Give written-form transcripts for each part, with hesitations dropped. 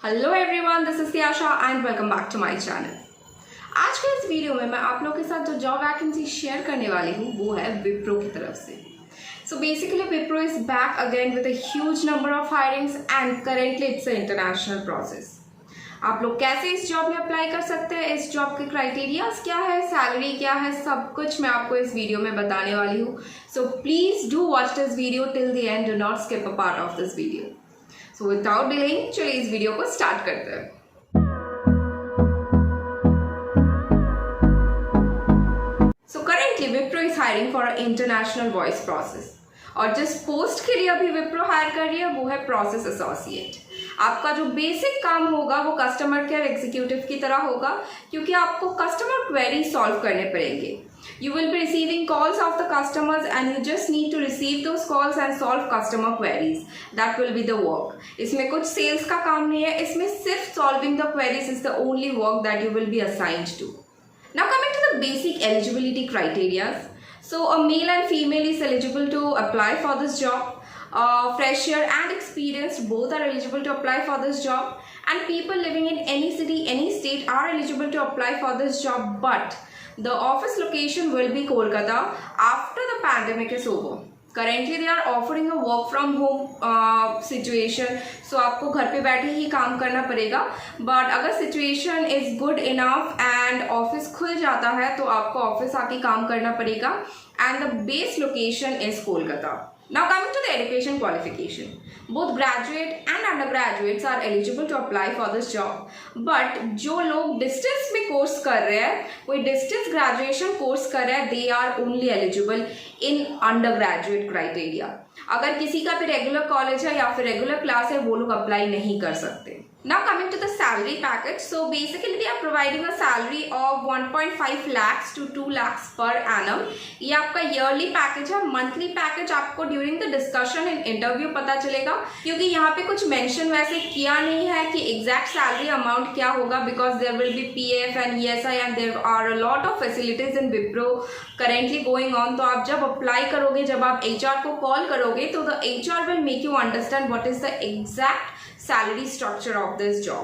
Hello everyone, this is Asha and welcome back to my channel. आज के इस video में मैं आप लोगों के साथ जो जॉब वैकेंसी शेयर करने वाली हूँ वो है विप्रो की तरफ से। So basically Wipro is back again with a huge number of hirings and currently it's a international process. आप लोग कैसे इस जॉब में अप्लाई कर सकते हैं, इस जॉब के क्राइटेरियाज क्या है, सैलरी क्या है, सब कुछ मैं आपको इस वीडियो में बताने वाली हूँ। So please do watch this video till the end, do not skip a part of this video. So without delaying चलिए इस वीडियो को स्टार्ट करते हैं। So currently Wipro is hiring for international voice process और जिस पोस्ट के लिए अभी विप्रो हायर कर रही है वो है प्रोसेस एसोसिएट। आपका जो बेसिक काम होगा वो कस्टमर केयर एग्जीक्यूटिव की तरह होगा, क्योंकि आपको कस्टमर क्वेरी सॉल्व करने पड़ेंगे। You will be receiving calls of the customers and you just need to receive those calls and solve customer queries. That will be the work. इसमें कुछ sales का काम नहीं है, इसमें सिर्फ solving the queries is the only work that you will be assigned to. Now coming to the basic eligibility criteria. So a male and female is eligible to apply for this job. Fresher and experienced both are eligible to apply for this job, and people living in any city, any state are eligible to apply for this job, but the office location will be Kolkata after the pandemic is over. Currently they are offering a work from home situation, so आपको घर पे बैठे ही काम करना पड़ेगा, but अगर situation is good enough and office खुल जाता है तो आपको office आके काम करना पड़ेगा, and the base location is Kolkata. Now coming to the education qualification, both graduate and undergraduates are eligible to apply for this job. But जो लोग distance में course कर रहे हैं, कोई distance graduation course कर रहे हैं, they are only eligible in undergraduate criteria. अगर किसी का भी regular college है या फिर regular class है वो लोग apply नहीं कर सकते। Now coming to the salary package, so basically they are providing a salary of 1.5 lakhs to 2 lakhs per annum. ये आपका yearly package है। monthly package आपको during the discussion in interview पता चलेगा, क्योंकि यहाँ पे कुछ mention वैसे किया नहीं है कि exact salary amount क्या होगा, because there will be PF and ESI and there are a lot of facilities in Wipro currently going on. तो आप जब apply करोगे, जब आप HR को call करोगे तो the HR will make you understand what is the exact salary structure of this job.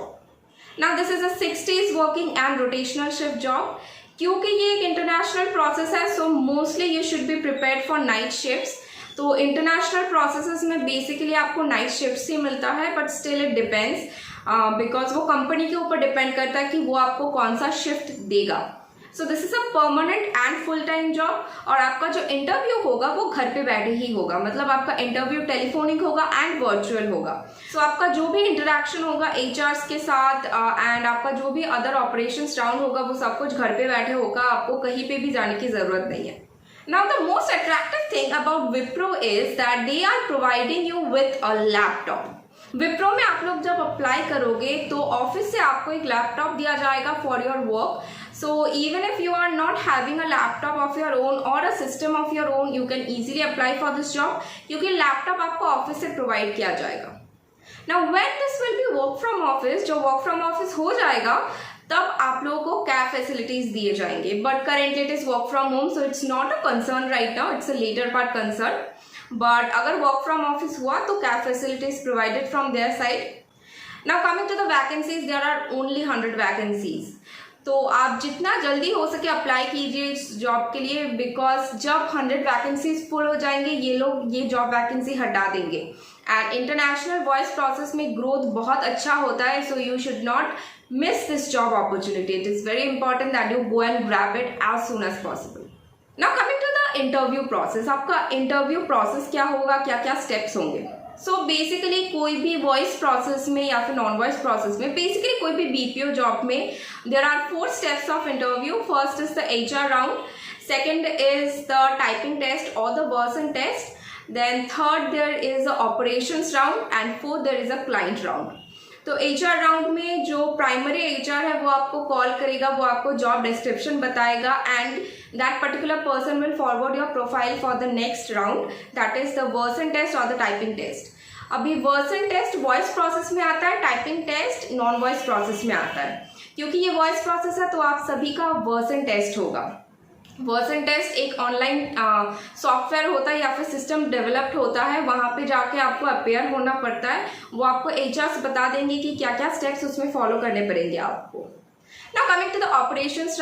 Now this is a 6 days working and rotational shift job. क्योंकि ये एक इंटरनेशनल प्रोसेस है, so mostly you should be prepared for night shifts. तो international processes में basically आपको night shift ही मिलता है, but still it depends because वो कंपनी के ऊपर डिपेंड करता है कि वो आपको कौन सा शिफ्ट देगा। So this is a permanent and full time job, और आपका जो इंटरव्यू होगा वो घर पे बैठे ही होगा, मतलब आपका इंटरव्यू टेलीफोनिक होगा एंड वर्चुअल होगा। सो आपका जो भी इंटरेक्शन होगा एचआर्स के साथ एंड आपका जो भी अदर ऑपरेशंस राउंड होगा वो सब कुछ घर पे बैठे होगा, आपको कहीं पे भी जाने की जरूरत नहीं है। Now the most attractive thing about Wipro is that they are providing you with a laptop. Wipro में आप लोग जब अप्लाई करोगे तो ऑफिस से आपको एक लैपटॉप दिया जाएगा for your work. So even if you are not having a laptop of your own और a system of your own, you can easily apply for this job, क्योंकि लैपटॉप आपको ऑफिस से provide किया जाएगा। Now when this will be work from office, जो work from office हो जाएगा तब आप लोगों को कैब फैसिलिटीज दिए जाएंगे, but currently it is work from home, so it's not a concern right now, it's a later part concern. But अगर वर्क फ्रॉम ऑफिस हुआ तो cab facilities provided from there side. Now coming to the vacancies, there are only 100 vacancies. तो आप जितना जल्दी हो सके apply कीजिए इस जॉब के लिए, बिकॉज जब 100 वैकेंसीज फुल हो जाएंगे ये लोग ये जॉब वैकेंसी हटा देंगे। एंड इंटरनेशनल वॉइस प्रोसेस में ग्रोथ बहुत अच्छा होता है, so you should not miss this job opportunity. It is very important that you go and grab it as soon as possible. Now coming to the interview process, आपका interview process क्या होगा, क्या क्या steps होंगे। So basically कोई भी voice process में या फिर नॉन वॉइस प्रोसेस में, बेसिकली कोई भी बीपीओ जॉब में there are 4 steps of interview. First is the HR round, second is the typing test और the version test, then third there is the operations round and fourth there is a client round. तो HR round में जो primary HR है वो आपको call करेगा, वो आपको जॉब डिस्क्रिप्शन बताएगा and that particular person will forward your profile for the next round, that is the version test और द टाइपिंग टेस्ट। अभी वर्सन टेस्ट वॉइस प्रोसेस में आता है, typing test non voice process में आता है। क्योंकि ये वॉइस प्रोसेस है तो आप सभी का वर्सन टेस्ट होगा। वर्जन टेस्ट एक ऑनलाइन सॉफ्टवेयर होता है या फिर सिस्टम डेवलप्ड होता है, वहाँ पे जाके आपको अपेयर होना पड़ता है। वो आपको एचआर बता देंगे कि क्या क्या स्टेप्स उसमें फॉलो करने पड़ेंगे आपको। Now coming to the operations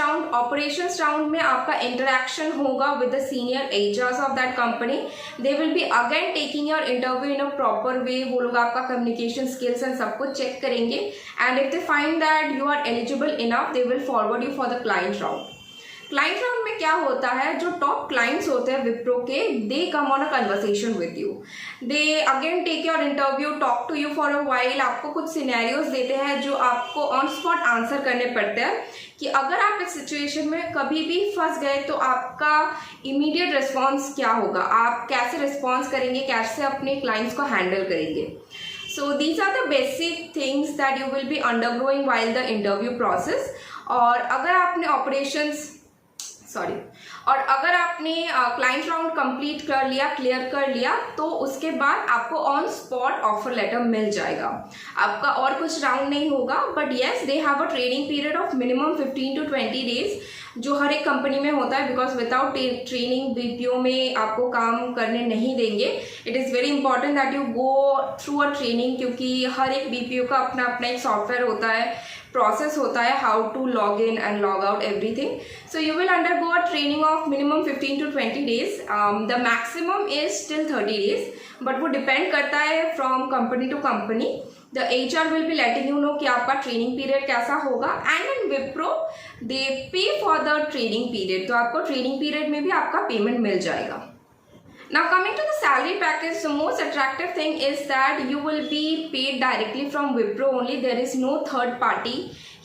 round में आपका interaction होगा with the senior HRs of that company. They will be again taking your interview in a proper way. वो लोग आपका communication skills and सब कुछ check करेंगे, and if they find that you are eligible enough, they will forward you for the client round. Client round में क्या होता है, जो टॉप क्लाइंट्स होते हैं विप्रो के, they come on a conversation with you, they again take your interview, talk to you for a while, आपको कुछ सिनेरियोज देते हैं जो आपको ऑन स्पॉट आंसर करने पड़ते हैं कि अगर आप इस सिचुएशन में कभी भी फंस गए तो आपका इमीडिएट रिस्पॉन्स क्या होगा, आप कैसे रिस्पॉन्स करेंगे, कैसे अपने क्लाइंट्स को हैंडल करेंगे। So these are the basic things that you will be undergoing while the interview process. और अगर अगर आपने क्लाइंट राउंड कंप्लीट कर लिया, क्लियर कर लिया, तो उसके बाद आपको ऑन स्पॉट ऑफर लेटर मिल जाएगा। आपका और कुछ राउंड नहीं होगा, but yes they have a training period of minimum 15 to 20 days, जो हर एक कंपनी में होता है, बिकॉज विदाउट ट्रेनिंग बीपीओ में आपको काम करने नहीं देंगे। It is very important that you go through a training, क्योंकि हर एक बीपीओ का अपना अपना एक सॉफ्टवेयर होता है, प्रोसेस होता है, how to log in and log out everything. So you will undergo a training of minimum 15 to 20 days. The maximum is till 30 days, but वो डिपेंड करता है from company to company. The HR will be letting you know कि आपका training period कैसा होगा, and in Wipro दे पे for the training period, तो आपको ट्रेनिंग पीरियड में भी आपका पेमेंट मिल जाएगा। Now coming to the salary package, the most attractive thing is that you will be paid directly from Wipro only. There is no third party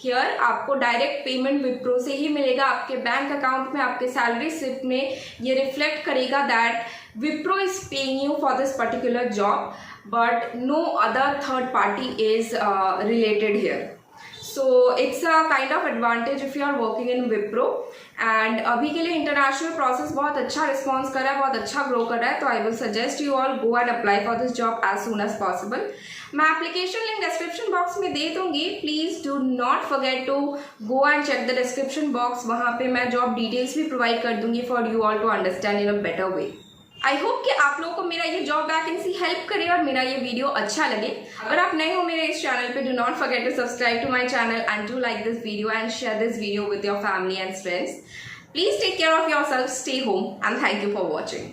here. आपको direct payment Wipro से ही मिलेगा, आपके bank account में, आपके salary slip में ये reflect करेगा that Wipro is paying you for this particular job, but no other third party is related here. So it's a kind of advantage if you are working in Wipro. And अभी के लिए international process बहुत अच्छा response कर रहा है, बहुत अच्छा ग्रो कर रहा है, तो I will suggest you all go and apply for this job as soon as possible. मैं एप्लीकेशन लिंक डिस्क्रिप्शन बॉक्स में दे दूंगी, please do not forget to go and check the description box, वहाँ पे मैं जॉब डिटेल्स भी provide कर दूंगी for you all to understand in a better way. I hope कि आप लोगों को मेरा ये जॉब वैकेंसी हेल्प करे और मेरा ये वीडियो अच्छा लगे। अगर आप नए हो मेरे इस चैनल पे, do not forget to subscribe to my channel and do like this video and share this video with your family and friends. Please take care of yourself, stay home, and thank you for watching.